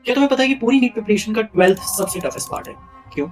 क्या तुम्हें पता है कि पूरी नीट प्रिपरेशन का 12th सबसे टफेस्ट पार्ट है? क्यों?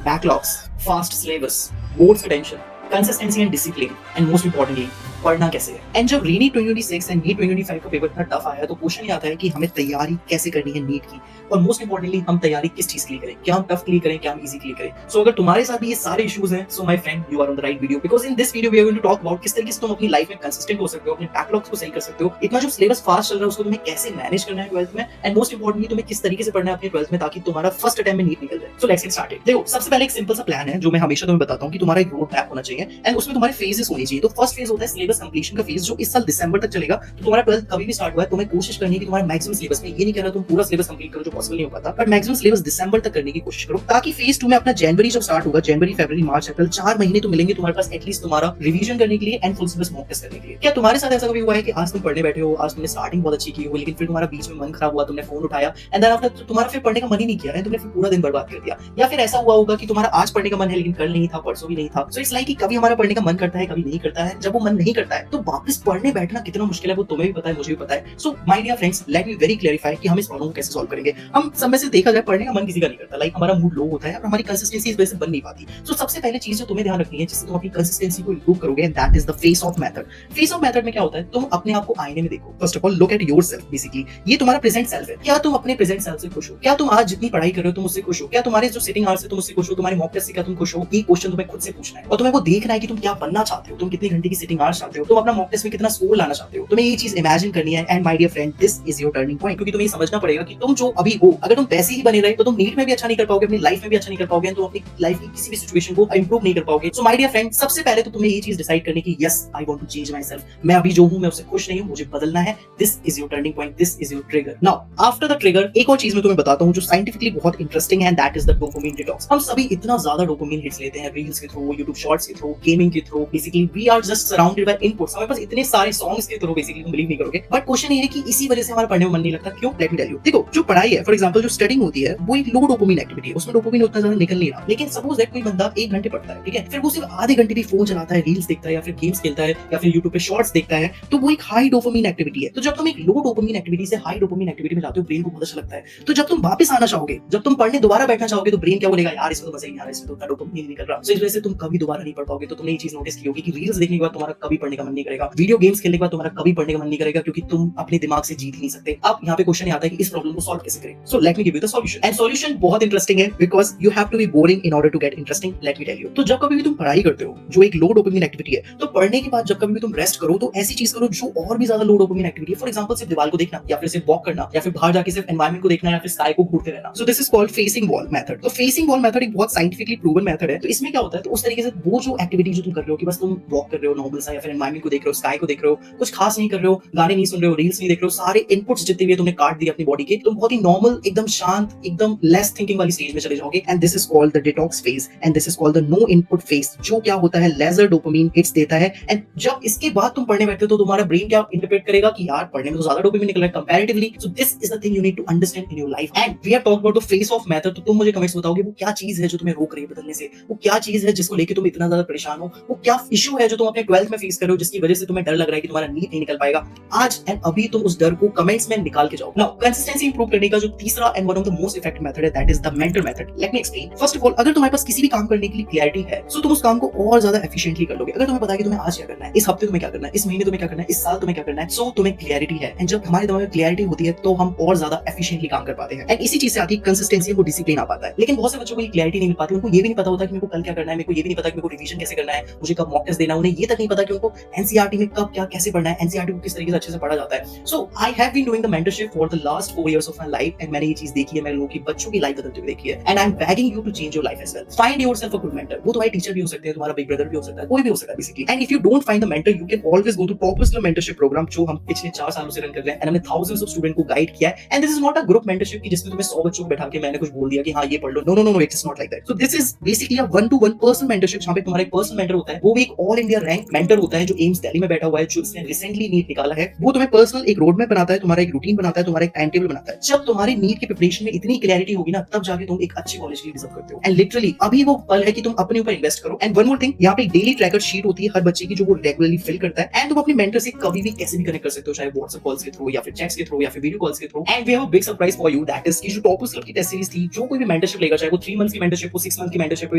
बैकलॉग्स, फास्ट सिलेबस, बोर्ड्स का tension, consistency and discipline, and most importantly पढ़ना कैसे है। एंड जब री नीट 2026 एंड नीट 2025 का पेपर इतना टफ आया तो क्वेश्चन ये आता है कि हमें तैयारी कैसे करनी है नीट की, और मोस्ट इंपॉर्टेंटली हम तैयारी किस चीज के लिए करें, क्या हम टफ के लिए करें, क्या हम इजी के लिए करें। सो अगर तुम्हारे साथ भी ये सारे इश्यूज हैं, so my friend you are on the right video, because in this video we are going to talk about किस तरीके से तुम अपनी लाइफ में कंसिस्टेंट हो सकते हो, अपने बैकलॉग्स को सही कर सकते हो, इतना जो सिलेबस फास्ट चल रहा है उसको तुम्हें कैसे मैनेज करना है 12th में, एंड मोस्ट इंपॉर्टेंटली तुम्हें किस तरीके से पढ़ना है अपने 12th में ताकि तुम्हारा फर्स्ट अटेम्प्ट में नीट निकल जाए। So let's get started. देखो, सबसे पहले एक सिंपल सा प्लान है जो मैं हमेशा तुम्हें बताता हूं कि तुम्हारा एक रोड मैप होना चाहिए, एंड उसमें तुम्हारे फेजेस होने चाहिए। तो फर्स्ट फेज होता है सिलेबस कंप्लीशन का फेज, जो इस साल दिसंबर तक चलेगा। तो तुम्हारा 12th कभी भी स्टार्ट हुआ है, तुम्हें कोशिश करनी है कि तुम्हारा मैक्सिमम सिलेबस में, ये नहीं कह रहा तुम पूरा सिलेबस कंप्लीट करो जो पॉसिबल नहीं हो पाता, बट मैक्सिमम सिलेबस दिसंबर तक करने की कोशिश करो, ताकि फेज 2 में अपना जनवरी जब स्टार्ट होगा, जनवरी फरवरी मार्च अप्रैल 4 महीने तो मिलेंगे तुम्हारे पास एटलीस्ट तुम्हारा रिवीजन करने के लिए and full syllabus mock test करने के लिए। क्या तुम्हारे साथ ऐसा कभी हुआ है कि आज तुम पढ़ने बैठे हो, आज तुमने स्टार्टिंग बहुत अच्छी की हो, लेकिन फिर तुम्हारा बीच में मन खराब हुआ, तुमने फोन उठाया एंड देन आफ्टर तुम्हारा फिर पढ़ने का मन ही नहीं किया है, तुमने फिर पूरा दिन बर्बाद कर दिया। या फिर ऐसा हुआ होगा कि तुम्हारा आज पढ़ने का मन है लेकिन कल नहीं था, परसों भी नहीं था। सो इट्स लाइक कि कभी हमारा पढ़ने का मन करता है, कभी नहीं करता है। जब वो मन नहीं करता है तो वापस पढ़ने बैठना कितना मुश्किल है वो तुम्हें भी पता है, मुझे भी पता है। So my dear friends, let me very clarify कि हम इस प्रॉब्लम को कैसे सॉल्व करेंगे। हम सब में से देखा जाए पढ़ने का मन किसी का नहीं करता, लाइक हमारा मूड लो होता है और हमारी कंसिस्टेंसी इस वजह से बन नहीं पाती। सो सबसे पहले चीज जो तुम्हें ध्यान रखनी है जिससे तुम अपनी कंसिस्टेंसी को इंप्रूव करोगे, and that is the face of method. Face of method में क्या होता है, तुम अपने आप को आईने में देखो। First of all look at yourself. Basically ये तुम्हारा प्रेजेंट सेल्फ है। क्या तुम अपने प्रेजेंट सेल्फ से खुश हो? क्या तुम आज जितनी पढ़ाई कर रहे हो तुम उससे खुश हो? क्या तुम्हारे जो सिटिंग आवर्स है तुम उससे खुश हो? तुम्हारे मॉक टेस्ट से क्या तुम खुश हो? ये क्वेश्चन तुम्हें खुद से पूछना है, और तुम्हें वो देखना है कि तुम क्या बनना चाहते हो, तुम कितनी घंटे की सिटिंग आवर्स चाहते हो, तुम अपना मॉक टेस्ट में कितना स्कोर लाना चाहते हो। तुम्हें ये चीज इमेजिन करनी है, and my dear friend this is your turning point, क्योंकि तुम्हें समझना पड़ेगा कि तुम जो अभी हो, अगर तुम वैसे ही बने रहे तो तुम नीट में भी अच्छा नहीं कर पाओगे, अपनी लाइफ में भी अच्छा नहीं कर पाओगे, तुम अपनी लाइफ की किसी भी सिचुएशन को इंप्रूव नहीं कर पाओगे। सो माय डियर फ्रेंड, सबसे पहले तो तुम्हें ये चीज डिसाइड करनी कि yes I want to change myself. मैं अभी जो हूं मैं उससे खुश नहीं हूं, मुझे बदलना है। This is your turning point, this is your trigger. Now after the trigger एक और चीज मैं तुम्हें बताता हूं जो साइंटिफिकली बहुत इंटरेस्टिंग है, and that is the dopamine detox. हम सभी इतना ज्यादा डोपामिन हिट्स लेते हैं रील्स के थ्रू, यूट्यूब शॉर्ट्स के थ्रू, गेमिंग के through. Basically we are just surrounded by inputs. हमारे पास इतने सारे सॉन्ग्स के थ्रू, बेसिकली तुम बिलीव नहीं करोगे, बट क्वेश्चन ये है कि इसी वजह से हमारा पढ़ने में मन नहीं लगता। क्यों? Let me tell you. देखो, जो पढ़ाई है, फॉर एग्जांपल जो स्टडिंग होती है, वो एक लो डोपामिन एक्टिविटी है, उसमें डोपामिन उतना ज्यादा निकल नहीं रहा। लेकिन सपोज दैट कोई बंदा 1 घंटे पढ़ता है, ठीक है, फिर वो सिर्फ आधे घंटे भी फोन चलाता है, रील्स देखता है, या फिर गेम्स खेलता है, या फिर यूट्यूब पे शॉर्ट्स देखता है, तो वो एक हाई डोपामिन एक्टिविटी है। तो जब तुम एक लो डोपामिन एक्टिविटी से हाई डोपामिन एक्टिविटी में जाते हो, ब्रेन को बहुत अच्छा लगता है। तो जब तुम वापस आना चाहोगे, जब तुम पढ़ने दोबारा बैठना चाहोगे, तो ब्रेन क्या बोलेगा, यार इसमें तो मजा ही नहीं आ रहा, इसमें तो डोपामिन निकल रहा। इस वजह से तुम कभी दोबारा नहीं पढ़ पाओगे। तो तुमने ये चीज नोटिस की होगी कि रील्स देखने के बाद तुम्हारा कभी पढ़ने का मन नहीं करेगा, वीडियो गेम्स खेलने के बाद तुम्हारा कभी पढ़ने का मन नहीं करेगा, क्योंकि तुम अपने दिमाग से जीत ही नहीं सकते। अब यहाँ पे क्वेश्चन आता है कि इस प्रॉब्लम को सॉल्व कैसे करें। So let me give you the solution, and solution बहुत इंटरेस्टिंग है, because you have to be boring in order to get interesting. Let me tell you. तो जब कभी भी तुम पढ़ाई करते हो जो एक लो डोपामिन एक्टिविटी है, तो पढ़ने के बाद जब कभी भी तुम रेस्ट करो तो ऐसी चीज करो जो और भी ज्यादा लो डोपामिन एक्टिविटी है। फॉर एग्जांपल सिर्फ दीवार को देखना, या फिर सिर्फ वॉक करना, या फिर बाहर जाके सिर्फ एनवायरनमेंट को देखना, या फिर स्काई को घूरते रहना। सो this is called facing wall method. तो फेसिंग वॉल मेथड एक बहुत साइंटिफिकली प्रूवन मेथड है। तो इसमें क्या होता है, तो उस तरीके से वो जो एक्टिविटी जो तुम कर रहे हो कि बस तुम वॉक कर रहे हो नॉर्मल सा, या फिर एनवायरनमेंट को देख रहे हो, स्काई को देख रहे हो, कुछ खास नहीं कर रहे हो, गाने नहीं सुन रहे हो, रील्स नहीं देख रहे हो, सारे इनपुट्स जितने भी तुमने काट दिए अपनी बॉडी के, तुम बहुत ही नॉर्मल, एकदम शांत, एकदम लेस थिंकिंग वाली स्टेज में चले जाओगे, and this is called the detox phase, and this is called the no input phase. जो क्या होता है, लेजर डोपामिन हिट्स देता है, एंड जब इसके बाद तुम पढ़ने बैठते हो तो तुम्हारा ब्रेन क्या इंटरप्रेट करेगा कि यार पढ़ने में तो ज्यादा डोपामिन निकल रहा है comparatively. So this is the thing you need to understand in your life, and we have talked about the face of method. तो तुम मुझे कमेंट्स बताओगे वो क्या चीज है जो तुम्हें रोक रही है बदलने से, वो क्या चीज है जिसको लेके तुम इतना ज्यादा परेशान हो, वो क्या इशू है जो तुम अपने 12th में फेस कर रहे हो जिसकी वजह से तुम्हें डर लग रहा है कि तुम्हारा नीट नहीं निकल पाएगा। आज एंड अभी तुम उस डर को कमेंट्स में निकाल के जाओ। नाउ कंसिस्टेंसी इंप्रूव करने का जो तीसरा and one of the most effective method है, that is the mentor method. Let me explain. First of all, अगर तुम्हारे पास किसी भी काम करने के लिए क्लैरिटी है, सो तुम उस काम को और ज्यादा एफिशिएंटली कर लोगे। अगर तुम्हें पता है कि तुम्हें आज क्या करना है, इस हफ्ते तुम्हें क्या करना है, इस महीने तुम्हें क्या करना है, इस साल तुम्हें क्या करना है, सो तुम्हें क्लैरिटी है, एंड जब हमारे दिमाग में क्लैरिटी होती है तो हम और ज्यादा एफिशिएंटली काम कर पाते हैं, एंड इसी चीज से आती है कंसिस्टेंसी, वो डिसिप्लिन आ पाता है। लेकिन बहुत से बच्चों को ये क्लैरिटी नहीं मिल पाती, उनको ये भी नहीं पता होता कि मेरे को कल क्या करना है, मेरे को ये भी नहीं पता कि मेरे को रिवीजन कैसे करना है, मुझे कब मॉक टेस्ट देना है, उन्हें ये तक नहीं पता कि उनको एनसीईआरटी में कब क्या कैसे पढ़ना है, एनसीईआरटी को किस तरीके से अच्छे से पढ़ा जाता है। So I have been doing the mentorship for the last 4 years of my life, and मैंने ये चीज देखी है, मैंने लोगों की बच्चों की लाइफ बदलते हुए देखी है, and I am begging you to change your life as well. Find yourself a good mentor. वो तुम्हारे टीचर भी हो सकते हैं, तुम्हारा बिग ब्रदर भी हो सकता है, कोई भी हो सकता है basically. And if you don't find the mentor, you can always go to toppers mentorship programme, जो हम पिछले 4 सालों से रन कर रहे हैं, एंड हमने थाउजेंड्स ऑफ स्टूडेंट को गाइड किया है। And this is not a group mentorship की जिसमें तुम्हें 100 बच्चों को बैठा के मैंने कुछ बोल दिया कि हाँ ये पढ़ लो। No no no, it is not like that. So this is basically a 1-to-1 person mentorship, जहां पे तुम्हारा एक पर्सन मेंटर होता है, वो भी एक ऑल इंडिया रैंक मेंटर होता है है, जो एम्स दिल्ली में बैठा हुआ है, जो इसने रिसेंटली नीट निकाला है, वो तुम्हें पर्सनल एक रोड मैप बनाता है, तुम्हारा एक रूटीन बनाता है, तुम्हारा एक टाइम टेबल बनाता है। जब तुम्हारी नीट की प्रिपरेशन में इतनी क्लैरिटी होगी ना, तब जाके तुम एक अच्छी कॉलेज के लिए डिजर्व करते हो। एंड लिटरली अभी वो पल है कि तुम अपने ऊपर इन्वेस्ट करो। एंड वन मोर थिंग, यहाँ पे डेली ट्रैकर शीट होती है हर बच्चे की, जो वो रेगुलरली फिल करता है। एंड तुम अपने मेंटर से कभी भी कैसे भी कनेक्ट कर सकते हो, चाहे व्हाट्सएप कॉल्स के थ्रू या फिर चैट्स के थ्रू या फिर वीडियो कॉल्स के through. And we have a big surprise for you, that is कि जो टॉपर्स क्लब की टेस्ट सीरीज थी, जो कोई भी मेंटरशिप लेगा, चाहे वो 3 मंथ्स की मेंटरशिप हो, 6 मंथ की मेंटरशिप हो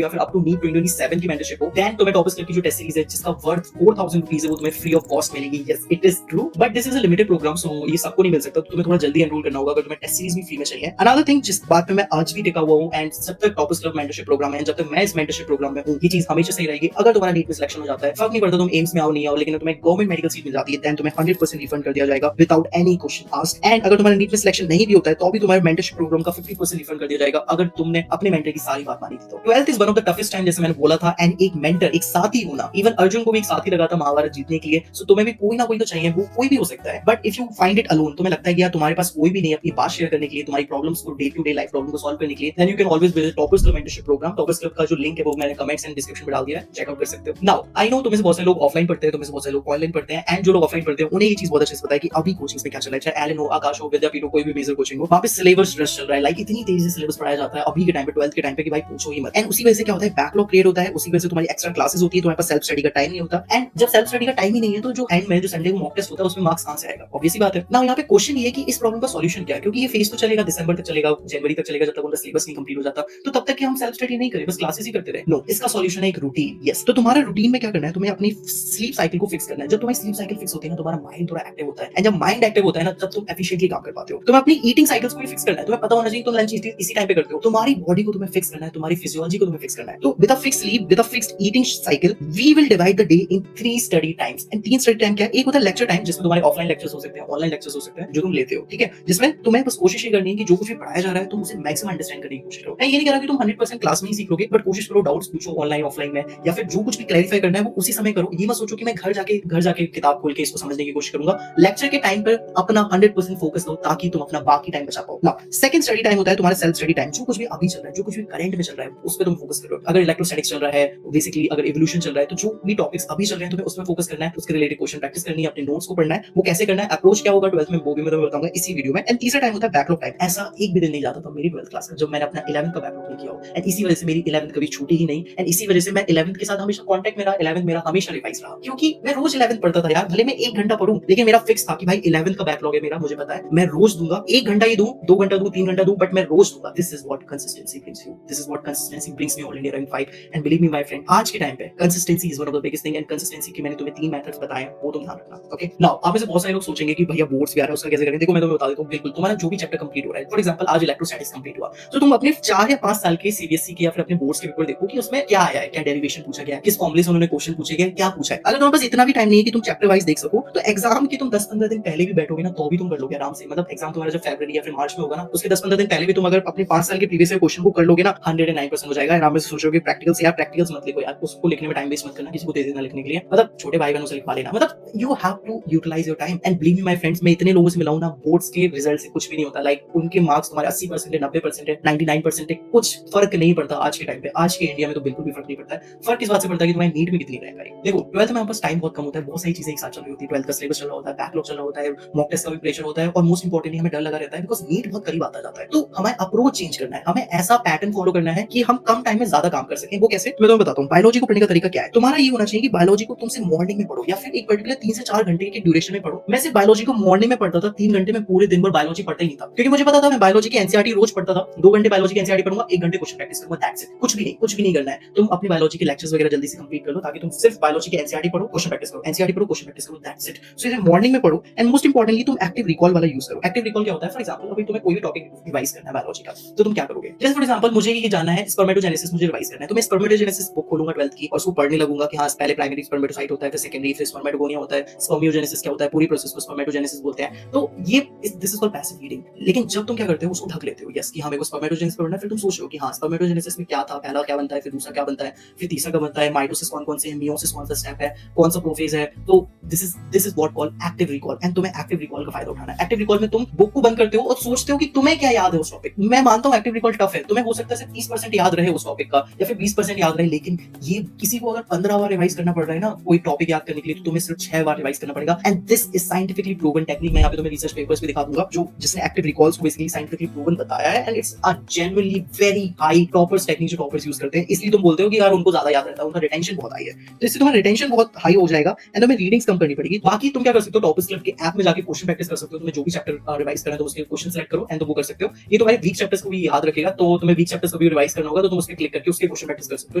या फिर अप टू नीट 2027 की मेंटरशिप हो, देन तुम्हें टॉपर्स क्लब की जो टेस्ट सीरीज है जिसका वर्थ 4000 रुपीस है, वो तुम्हें फ्री ऑफ कॉस्ट मिलेगी। Yes it is true, but this is a limited program, so ये सबको नहीं मिल सकता। तो तुम्हें थोड़ा जल्दी एनरोल करना होगा अगर तुम्हें टेस्ट सीरीज भी फ्री में चाहिए। अनदर थिंग जिस बात पे मैं आज भी टिका हुआ हूं, एंड जब तक टॉपर्स क्लब मेंटरशिप प्रोग्राम है, जब तक मैं इस मेंटरशिप प्रोग्राम में हूं, ये चीज हमेशा सही रहेगी। अगर तुम्हारा नीट में सिलेक्शन हो जाता है, फर्क नहीं पड़ता तुम एम्स में आओ नहीं आओ, लेकिन तुम्हें गवर्नमेंट मेडिकल सीट मिल जाती है, देन तुम्हें 100% रिफंड कर दिया जाएगा without any question asked. And अगर तुम्हारा नीट में सिलेक्शन नहीं भी होता है, तो भी तुम्हारे मेंटरशिप प्रोग्राम का 50% रिफंड कर दिया जाएगा अगर तुमने अपने मेंटर की सारी बात मानी थी। तो 12th is one of the toughest time, जैसे मैंने बोला था। एंड एक मेंटर, एक साथी होना, इवन अर्जुन को भी एक साथी लगा था महाभारत जीतने के लिए, सो तुम्हें भी कोई ना कोई तो चाहिए, वो कोई भी हो सकता है। But if you find it alone, तुम्हें लगता है कि यार तुम्हारे पास कोई भी नहीं अपनी बात शेयर करने के लिए, तुम्हारी प्रॉब्लम्स को day to day life problem को सॉल्व करने के लिए, then you can always visit toppers club mentorship programme. Toppers club का जो लिंक है वो मैंने कमेंट्स एंड डिस्क्रिप्शन में डाल दिया है, चेक आउट कर सकते हो। नाउ आई नो तुम्हें से बहुत सारे लोग ऑफलाइन पढ़ते हैं, तुम्हें से बहुत सारे लोग ऑनलाइन पढ़ते हैं, एंड जो लोग ऑफलाइन पढ़ते हैं उन्हें ये चीज बहुत अच्छे से पता है कि अभी कोचिंग में क्या चल रहा है, चाहे एलन हो, आकाश हो, विद्यापीठ हो, कोई भी मेजर कोचिंग हो, वहां पे सिलेबस रश चल रहा है। लाइक इतनी तेजी से सिलेबस पढ़ाया जाता है अभी के टाइम पे, 12th के टाइम पे, कि भाई पूछो ही मत। एंड उसी वजह से क्या होता है, बैकलॉग क्रिएट होता है, उसी वजह से तुम्हारी एक्स्ट्रा क्लासेस होती है, तुम्हारे पास सेल्फ स्टडी का टाइम नहीं होता। एंड जब सेल्फ स्टडी का टाइम ही नहीं है, तो जो एंड में जो संडे को मॉक टेस्ट होता है उसमें मार्क्स कहां से आएगा? ऑब्वियस सी बात है ना। यहाँ पे क्वेश्चन ये है कि इस प्रॉब्लम का सॉल्यूशन क्या है, क्योंकि ये फेज तो चलेगा, दिसंबर तक चलेगा, जनवरी तक चलेगा, जब तक उनका सिलेबस नहीं कंप्लीट हो जाता, तो तब तक कि हम सेल्फ स्टडी नहीं करें, बस क्लासेस ही करते रहे। नो, इसका सॉल्यूशन है एक रूटीन। यस, तो तुम्हारा रूटीन में क्या करना है, तुम्हें अपनी स्लीप साइकिल को फिक्स करना है। जब तुम्हारी स्लीप साइकिल फिक्स होती है ना, तुम्हारा माइंड थोड़ा एक्टिव होता है, एंड जब माइंड एक्टिव होता है ना, तब तुम एफिशिएंटली काम कर पाते हो। तुम्हें अपनी ईटिंग साइकिल्स को भी फिक्स करना है, तुम्हें पता होना चाहिए तुम लंच इसी टाइम पे करते हो। तुम्हारी बॉडी को तुम्हें फिक्स करना है, तुम्हारी फिजियोलॉजी को तुम्हें फिक्स करना है। तो with a fix sleep, with a fixed eating cycle, we will divide the day in 3 study times. And 3 study time क्या है? एक होता है लेक्चर टाइम, जिसमें तुम्हारे ऑफलाइन लेक्चर्स हो सकते हैं, ऑनलाइन लेक्चर्स हो सकते हैं, जो तुम लेते हो, ठीक है, जिसमें तुम्हें बस कोशिश ये करनी है कि जो कुछ भी पढ़ाया जा रहा है तुम उसे मैक्सिमम अंडरस्टैंड करने की कोशिश करो। मैं ये नहीं कह रहा कि तुम 100% क्लास में ही सीख लोगे, बट कोशिश करो डाउट्स पूछो ऑनलाइन ऑफलाइन में, या फिर जो कुछ भी क्लैरिफाई करना है वो उसी समय करो। ये मत सोचो कि मैं घर जाके किताब खोल के इसको समझने की कोशिश करूंगा। लेक्चर के टाइम पर अपना 100% फोकस दो, ताकि तुम अपना बाकी टाइम बचा पाओ। नाउ सेकंड स्टडी टाइम होता है तुम्हारा सेल्फ स्टडी टाइम। जो कुछ भी अभी चल रहा है, जो कुछ भी करंट में चल रहा है, उस पर तुम फोकस करो। अगर इलेक्ट्रोस्टैटिक्स चल रहा है, बेसिकली अगर इवोल्यूशन चल रहा है, तो जो भी टॉपिक्स अभी चल रहे हैं तुम्हें उसमें फोकस करना है, उसके रिलेटेड क्वेश्चन प्रैक्टिस करनी है, अपने नोट्स को पढ़ना है। वो कैसे करना है, अप्रोच क्या होगा 12th में, वो भी मैं तुम्हें बताऊंगा इसी वीडियो में। एंड तीसरा टाइम होता है बैकलॉग टाइम। ऐसा एक भी दिन नहीं जाता था मेरी 12th क्लास में जब मैंने अपना 11th का बैकलॉग नहीं किया हो। एंड इसी वजह से मेरी 11th कभी छूटी ही नहीं, एंड इसी वजह से मैं 11th के साथ हमेशा कांटेक्ट में रहा। 11th मेरा हमेशा रिवाइज रहा, क्योंकि मैं रोज 11th पढ़ता था यार। भले मैं 1 घंटा पढ़ूं, लेकिन मेरा फिक्स था कि भाई 11th का बैकलॉग है मेरा, मुझे पता है मैं रोज दूंगा। 1 घंटा ही दूं, 2 घंटा दूं, 3 घंटा दूं, बट मैं रोज दूंगा। This is what consistency brings you, this is what consistency brings me all India rank 5। And believe me my friend, आज के टाइम पे consistency is one of the biggest thing. And consistency के मैंने तुम्हें 3 methods बताए हैं, वो तुम ध्यान रखना। ओके, नाउ आप में से बहुत सारे लोग सोचेंगे कि भैया बोर्ड्स भी आ रहा है, उसका कैसे करें? देखो मैं तुम्हें बता देता हूं, बिल्कुल तुम्हारा जो भी चैप्टर कंप्लीट हो रहा है, फॉर एग्जांपल आज इलेक्ट्रोस्टैटिक्स कंप्लीट हुआ, तो तुम अपने 4 या 5 साल के सीबीएसई के या फिर अपने बोर्ड्स के पेपर देखो कि उसमें क्या आया है, क्या डेरिवेशन पूछा गया है, किस फॉर्मूले से उन्होंने क्वेश्चन पूछे गए, क्या पूछा है। अगर तुम्हारे पास इतना भी टाइम नहीं है कि तुम चैप्टर वाइज देख सको, तो एग्जाम के तुम 10-15 दिन पहले भी बैठोगे ना, तो भी तुम कर लोगे आराम से। मतलब एग्जाम तुम्हारा जब फरवरी या फिर मार्च में होगा ना, उसके 10-15 दिन पहले भी तुम अगर अपने 5 साल के प्रीवियस ईयर क्वेश्चन को कर लोगे ना, 109% हो जाएगा। आराम से सोचोगे प्रैक्टिकल्स, यार प्रैक्टिकल्स मत लिखो यार, उसको लिखने में टाइम वेस्ट मत करना, किसी को दे देना लिखने के लिए, मतलब छोटे भाई बहनों से लिखवा लेना। मतलब you have to utilise your time. And believe me my friends, मैं इतने लोगों से मिला हूं ना, बोर्ड्स के रिजल्ट से कुछ भी नहीं होता। लाइक उनके मार्क्स तुम्हारे 80% है, 90% है, 99% है, कुछ फर्क नहीं पड़ता आज के टाइम पे। आज के इंडिया में तो बिल्कुल भी फर्क नहीं पड़ता है। फर्क इस बात से पड़ता है कि तुम्हारी नीट में कितनी रैंक आई। देखो 12th में हमारे पास टाइम बहुत कम होता है, बहुत सारी चीजें एक साथ चल रही होती है। 12th का सिलेबस चल रहा होता है, बैकलॉग चल रहा होता है, मॉक टेस्ट का भी प्रेशर होता है, और मोस्ट इंपोर्टेंटली हमें डर लगा रहता है बिकॉज नीट बहुत करीब आता जाता है। तो हमें अप्रोच चेंज करना है, हमें ऐसा पैटर्न फॉलो करना है कि हम कम टाइम में ज्यादा काम कर सकें। वो कैसे, मैं तुम्हें बताता हूँ। बायोलॉजी को पढ़ने का तरीका क्या है? तुम्हारा ये होना चाहिए कि बायोलॉजी को तुमसे मॉर्निंग में पढ़ो, या फिर एक पर्टिकुलर 3 से 4 घंटे के ड्यूरेशन में पढ़ो। मैं सिर्फ बायोलॉजी को मॉर्निंग में पढ़ता था, 3 घंटे में पूरे दिन भर बायोलॉजी पढ़ता ही नहीं था, क्योंकि मुझे पता था मैं बायोलॉजी की एनसीईआरटी रोज पढ़ता था। 2 घंटे बायोलॉजी की एनसीईआरटी पढ़ूंगा, 1 घंटे क्वेश्चन प्रैक्टिस करूंगा, दैट्स इट। कुछ भी नहीं करना है। तुम अपनी बायोलॉजी के लेक्चर्स वगैरह जल्दी से कंप्लीट कर लो, ताकि तुम सिर्फ बायोलॉजी की एनसीईआरटी पढ़ो, क्वेश्चन प्रैक्टिस करो, एनसीईआरटी पढ़ो, क्वेश्चन प्रैक्टिस करो, दैट्स इट। सो इसे मॉर्निंग में पढ़ो। एंड मोस्ट इंपोर्टेंटली तुम एक्टिव रिकॉल वाला यूज करो। एक्टिव रिकॉल क्या होता है? फॉर एग्जांपल अभी तुम्हें कोई भी टॉपिक रिवाइज करना है बायोलॉजी का, तो तुम क्या करोगे? जैसे फॉर एग्जांपल मुझे ये जानना है स्पर्मेटोजेनेसिस, मुझे रिवाइज करना है, तो मैं स्पर्मेटोजेनेसिस बुक खोलूंगा 12th की, और उसको पढ़ने लगूंगा कि हां पहले प्राइमरी स्पर्मेटोसाइट होता है, फिर सेकेंडरी, फिर स्पर्मेटोगोनिया होता है, स्पर्मियोजेनेसिस क्या होता है, पूरी प्रोसेस को स्पर्मेटोजेनेसिस बोलते हैं। तो ये this is called passive reading. लेकिन जब तुम क्या करते हो, उसको ढक लेते हो। यस कि हां मेरे को स्पर्मेटोजेनेसिस पढ़ना है, फिर तुम सोच रहे हो कि हां स्पर्मेटोजेनेसिस में क्या था, पहला क्या बनता है, फिर दूसरा क्या बनता है, फिर तीसरा क्या बनता है, माइटोसिस कौन-कौन से है, मियोसिस कौन सा स्टेप है, कौन सा प्रोफेज है। तो this is what called active recall. And तुम्हें एक्टिव रिकॉल का फायदा उठाना है। एक्टिव रिकॉल में तुम बुक को बंद करते हो और सोचते हो कि तुम्हें क्या याद है उस टॉपिक। मैं मानता हूं एक्टिव रिकॉल टफ है, तुम्हें हो सकता है सिर्फ 30% याद रहे उस टॉपिक का, या फिर 20% याद रहे, लेकिन ये किसी को अगर 15 बार रिवाइज करना पड़ रहा है ना, कोई कोई टॉपिक याद करने के लिए तो तुम्हें सिर्फ 6 बार रिवाइज करना पड़ेगा। And this is scientifically proven technique. मैं यहाँ पे तुम्हें रिसर्च पेपर्स भी दिखा दूंगा जो जिसने एक्टिव रिकॉल्स को बेसिकली साइंटिफिकली प्रूवन बताया है। And it's a genuinely very high toppers technique जो टॉपर्स यूज करते हैं, इसलिए तुम बोलते हो कि यार उनको ज्यादा याद रहता है, उनका रिटेंशन बहुत हाई है। तो इससे तुम्हारा रिटेंशन बहुत हाई हो जाएगा एंड तुम्हें रीडिंग्स कम करनी पड़ेगी। बाकी तुम क्या कर सकते हो, टॉपर्स क्लब के ऐप में जाके क्वेश्चन प्रैक्टिस कर सकते हो। तुम्हें जो भी चैप्टर रिवाइज करना है तो उसके क्वेश्चन सेलेक्ट करो एंड तुम वो कर सकते हो। ये तुम्हारे वीक चैप्टर्स को भी याद रखेगा, तो तुम्हें वीक चैप्टर्स को भी रिवाइज करना होगा तो तुम उसके क्लिक करके उसके क्वेश्चन प्रैक्टिस कर सकते हो,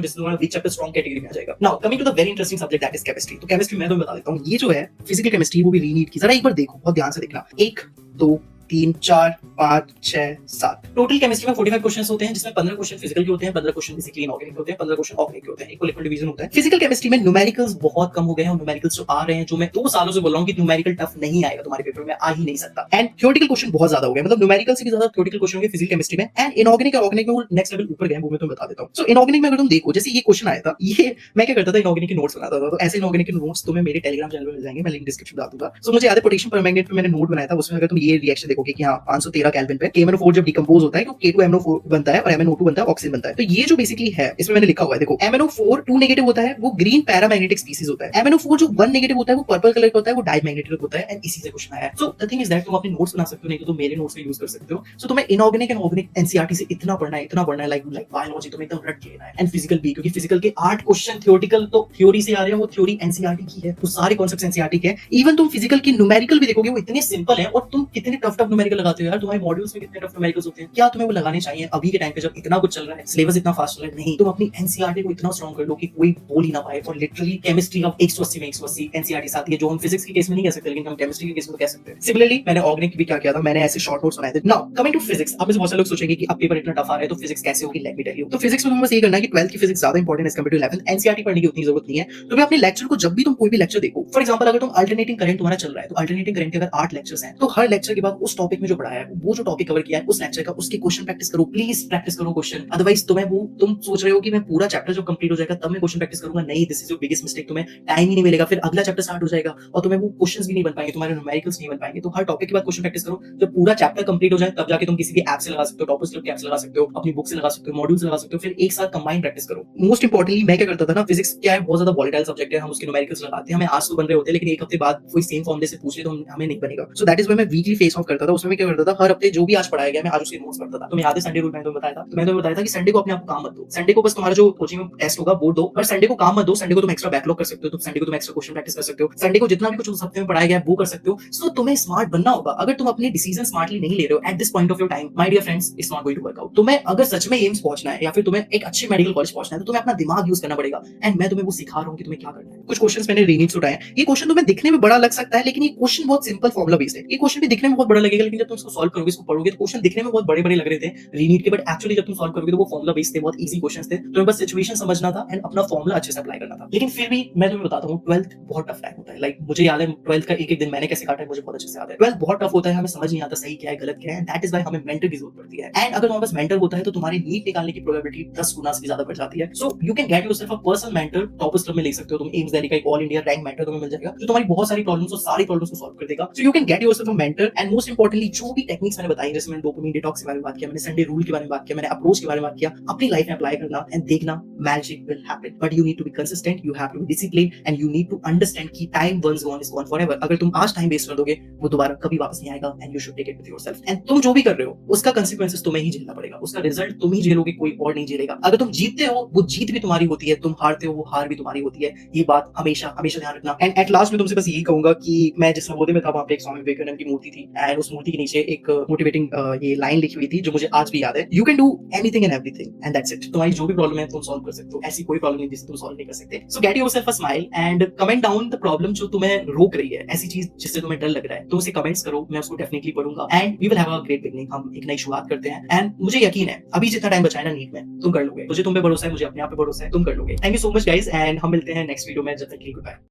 जिससे तुम्हारा वीक चैप्टर स्ट्रांग कैटेगरी में आ जाएगा। Now coming to the very interesting subject that is chemistry. तो केमिस्ट्री मैं तुम्हें बता देता हूँ, ये जो है फिजिकल केमिस्ट्री वो भी रीनीट की, जरा एक बार देखो, बहुत ध्यान से देखना। 1 2 3 4 5 6 7 टोटल केमिस्ट्री में 45 क्वेश्चंस होते हैं, जिसमें 15 क्वेश्चन फिजिकल के होते हैं, 15 क्वेश्चन बेसिकली इनऑर्गेनिक के होते हैं, 15 क्वेश्चन ऑर्गेनिक के होते हैं। इक्वल डिवीजन होता है। फिजिकल केमिस्ट्री में न्यूमेरिकल्स बहुत कम हो गए हैं और न्यूमेरिकल्स जो आ रहे हैं, जो मैं 2 सालों से बोल रहा हूं कि न्यूमेरिकल टफ नहीं आएगा तुम्हारे पेपर में, आ ही नहीं सकता। एंड थ्योरेटिकल क्वेश्चन बहुत ज्यादा हो गए, मतलब न्यूमेरिकल से भी ज्यादा थ्योरेटिकल क्वेश्चन होंगे फिजिकल केमिस्ट्री में। एंड इनऑर्गेनिक और ऑर्गेनिक में वो नेक्स्ट लेवल ऊपर गए, वो मैं तुम्हें बता देता हूं। सो इनऑर्गेनिक में अगर तुम देखो, जैसे ये क्वेश्चन आया था, ये मैं क्या करता था, इनऑर्गेनिक के नोट्स बनाता था। तो ऐसे इनऑर्गेनिक के नोट्स तुम्हें मेरे टेलीग्राम चैनल पे मिल जाएंगे, मैं लिंक डिस्क्रिप्शन में डाल दूंगा। सो मुझे याद है पोटेशियम परमैंगनेट पे मैंने नोट बनाया था, उसमें अगर तुम ये रिएक्शन देखोगे कि हां 513 केल्विन पे KMnO4 जब डिकम्पोज होता है तो K2MnO4 बनता है और MnO2 बनता है, ऑक्सीजन बनता है। तो ये जो बेसिकली है, इसमें मैंने लिखा हुआ है, देखो MnO4 2 नेगेटिव होता है, वो ग्रीन पैरामैग्नेटिक स्पीसीज होता है। MnO4 जो 1 नेगेटिव होता है वो पर्पल कलर का होता है, वो डायमैग्नेटिक होता है। एंड इसी से क्वेश्चन आया है। So the thing is that तुम अपने नोट्स बना सकते हो, नहीं तो तुम मेरे नोट्स का यूज कर सकते हो। सो तुम्हें इनऑर्गेनिक एंड ऑर्गेनिक एनसीईआरटी से इतना पढ़ना है लाइक बायोलॉजी तुम्हें एकदम रट के लेना है। एंड फिजिकल भी, क्योंकि फिजिकल के 8 क्वेश्चन थ्योरेटिकल तो थ्योरी से आ रहे हैं, वो थ्योरी एनसीईआरटी की है, तो सारे कॉन्सेप्ट्स एनसीईआरटी के हैं। इवन तुम फिजिकल की न्यूमेरिकल भी देखोगे, वो इतने सिंपल है और तुम कितने टफ न्यूमेरिकल लगाते हो यार। तुम्हारे मॉड्यूल्स में कितने टफ न्यूमेरिकल्स होते हैं, क्या तुम्हें वो लगाने चाहिए अभी के टाइम पे जब इतना कुछ चल रहा है, सिलेबस इतना फास्ट चल रहा है? नहीं, तुम अपनी एनसीईआरटी को इतना स्ट्रांग कर लो कि कोई बोल ही ना पाए। और लिटरली केमिस्ट्री अब 180 में 180 एनसीईआरटी आती है, जो हम फिजिक्स के केस में नहीं कह सकते, लेकिन हम केमिस्ट्री के केस में तो कह सकते हैं। सिमिलरली मैंने ऑर्गेनिक भी क्या किया था, मैंने ऐसे शॉर्ट नोट्स बनाए थे। नाउ कमिंग टू फिजिक्स, आप में से बहुत सारे लोग सोचेंगे कि अब पेपर इतना टफ आ रहा है तो फिजिक्स कैसे होगी, लेट मी टेल यू। तो फिजिक्स में तुम्हें बस ये करना है कि 12th की फिजिक्स ज्यादा इंपॉर्टेंट है as compare to 11th। NCERT पढ़ने की उतनी जरूरत नहीं है। तुम्हें अपने लेक्चर को, जब भी तुम कोई भी लेक्चर देखो, फॉर एग्जांपल अगर तुम अल्टरनेटिंग करंट तुम्हारा चल रहा है, तो अल्टरनेटिंग करंट के अगर 8 लेक्चर्स हैं, तो हर लेक्चर के बाद उस टॉपिक में जो पढ़ाया है, वो जो टॉपिक कवर किया है उस लेक्चर का, उसके क्वेश्चन प्रैक्टिस करो, प्लीज प्रैक्टिस करो क्वेश्चन। अदरवाइज तुम सोच रहे हो कि मैं पूरा चैप्टर जब कंप्लीट हो जाएगा तब मैं क्वेश्चन प्रैक्टिस करूंगा, नहीं, this is your biggest mistake. तुम्हें टाइम ही नहीं मिलेगा, फिर अगला चैप्टर स्टार्ट हो जाएगा और तुम्हें वो क्वेश्चंस भी नहीं बन पाएंगे, तुम्हारे न्यूमेरिकल्स नहीं बन पाएंगे। तो हर टॉपिक के बाद क्वेश्चन प्रैक्टिस करो। जब पूरा चैप्टर कंप्लीट हो जाए तब जाके तुम किसी भी ऐप से लगा सकते हो, टॉपर्स क्लब की ऐप से लगा सकते हो, अपनी बुक से लगा सकते हो, मॉड्यूल से लगा सकते हो, फिर एक साथ कंबाइन प्रैक्टिस करो। मोस्ट इंपॉर्टेंटली मैं क्या करता था ना, फिजिक्स क्या है, बहुत ज्यादा वॉलेटाइल सब्जेक्ट है, हम उसके न्यूमेरिकल्स लगाते हैं, हमें आज तो बन रहे होते हैं, लेकिन एक हफ्ते बाद कोई सेम फॉर्मूले से पूछ ले तो हमें नहीं बनेगा। सो दैट इज व्हाई मैं वीकली फेस ऑफ करता था। उसमें मैं क्या करता था, हर हफ्ते जो भी आज पढ़ाया गया मैं आज उसके नोट्स पढ़ता था। तो मैं याद है संडे रूल मैंने तुम्हें बताया था, तो मैंने तुम्हें बताया था कि संडे को अपने आप को काम मत दो, संडे को बस तुम्हारा जो कोचिंग में टेस्ट होगा वो दो, पर संडे को काम मत दो। संडे को तुम एक्स्ट्रा बैकलॉग कर सकते हो, तो संडे को तुम एक्स्ट्रा क्वेश्चन प्रैक्टिस कर सकते हो, संडे को जितना भी कुछ उस हफ्ते में पढ़ाया गया वो कर सकते हो। सो तुम्हें स्मार्ट बनना होगा। अगर तुम अपने डिसीजन स्मार्टली नहीं ले रहे हो at this point of your time, my dear friends, it's not going to work out. तुम्हें अगर सच में एम्स पहुंचना है या फिर तुम्हें एक अच्छे मेडिकल कॉलेज पहुंचना है, तो तुम्हें अपना दिमाग यूज करना पड़ेगा। एंड मैं तुम्हें वो सिखा रहा हूं कि तुम्हें क्या करना है। कुछ क्वेश्चंस मैंने रीनीड्स उठाए। ये क्वेश्चन तुम्हें दिखने में बड़ा लग सकता है, लेकिन ये क्वेश्चन बहुत सिंपल फॉर्मुला बेस्ड है। ये क्वेश्चन भी दिखने में बहुत बड़ा लगेगा, लेकिन जब तुम इसको सॉल्व करोगे, इसको पढ़ोगे, तो क्वेश्चन दिखने में बहुत बड़े बड़े लग रहे थे रीनीड के, बट एक्चुअली जब तुम सॉल्व करोगे तो वो फॉर्मुला बेस्ड थे, बहुत इजी क्वेश्चंस थे। तुम्हें बस सिचुएशन समझना था एंड अपना फॉर्मुला अच्छे से अप्लाई करना था। लेकिन फिर भी मैं तुम्हें बताता हूं, 12th बहुत टफ टाइम होता है। लाइक मुझे याद है 12th का एक एक दिन मैंने कैसे काटा है, मुझे बहुत अच्छे से याद है। 12th बहुत टफ होता है, हमें समझ नहीं आता सही क्या है गलत क्या है। दैट इज व्हाई हमें मेंटर की जरूरत पड़ती है। एंड अगर तुम्हारे पास मेंटर होता है तो तुम्हारी नीट निकालने की प्रोबेबिलिटी 10 गुना से ज्यादा बढ़ जाती है। So you can get yourself a personal mentor, toppers club में ले सकते हो तुम। एम्स दिल्ली का एक ऑल इंडिया रैंक मेंटर तुम्हें मिल जाएगा, जो तुम्हारी बहुत सारी प्रॉब्लम्स और सारी प्रॉब्लम्स को सॉल्व कर देगा। So you can get yourself a mentor. And most importantly जो भी टेक्निक्स मैंने बताई, जैसे मैंने डोपामिन डिटॉक्स के बारे में बात किया, मैंने संडे रूल के बारे में बात किया, मैंने अप्रोच के बारे में बात किया, अपनी लाइफ में अप्लाई करना एंड देखना magic will happen. But you need to be consistent, you have to be discipline and you need to understand कि time once gone is gone forever. अगर तुम आज टाइम वेस्ट कर दोगे, वो दोबारा कभी वापस नहीं आएगा। And you should take it with yourself. And तुम जो भी कर रहे हो उसका कंसीक्वेंसेस तुम्हें ही झेलना पड़ेगा, उसका रिजल्ट तुम ही झेलोगे, कोई और नहीं झेलेगा। अगर तुम जीतते हो वो जीत भी तुम्हारी होती है, तुम हारते हो वो हार भी तुम्हारी होती है। ये बात हमेशा हमेशा ध्यान रखना। एंड एट लास्ट में तुमसे बस यही कहूंगा कि मैं जिस नवोदय में था वहां पे एक स्वामी विवेकानंद की मूर्ति थी, एंड उस मूर्ति के नीचे एक मोटिवेटिंग ये लाइन लिखी हुई थी जो मुझे आज भी याद है, you can do anything and everything and that's it. तुम्हारी जो भी प्रॉब्लम है तुम सॉल्व कर सकते हो, ऐसी कोई प्रॉब्लम नहीं जिसे तुम सॉल्व नहीं कर सकते। सो get yourself a smile and comment down the problem जो तुम्हें रोक रही है, ऐसी चीज जिससे तुम्हें डर लग रहा है, तो उसे कमेंट्स करो, मैं उसको डेफिनेटली पढ़ूंगा and we will have a great beginning. हम एक नई शुरुआत करते हैं एंड मुझे यकीन है अभी जितना टाइम बचा है ना नीट में, तुम कर लोगे। मुझे तुम पे भरोसा है, मुझे अपने आप पे भरोसा है, तुम कर लोगे। Thank you so much guys and हम मिलते हैं नेक्स्ट वीडियो में। जब तक के लिए गुड बाय।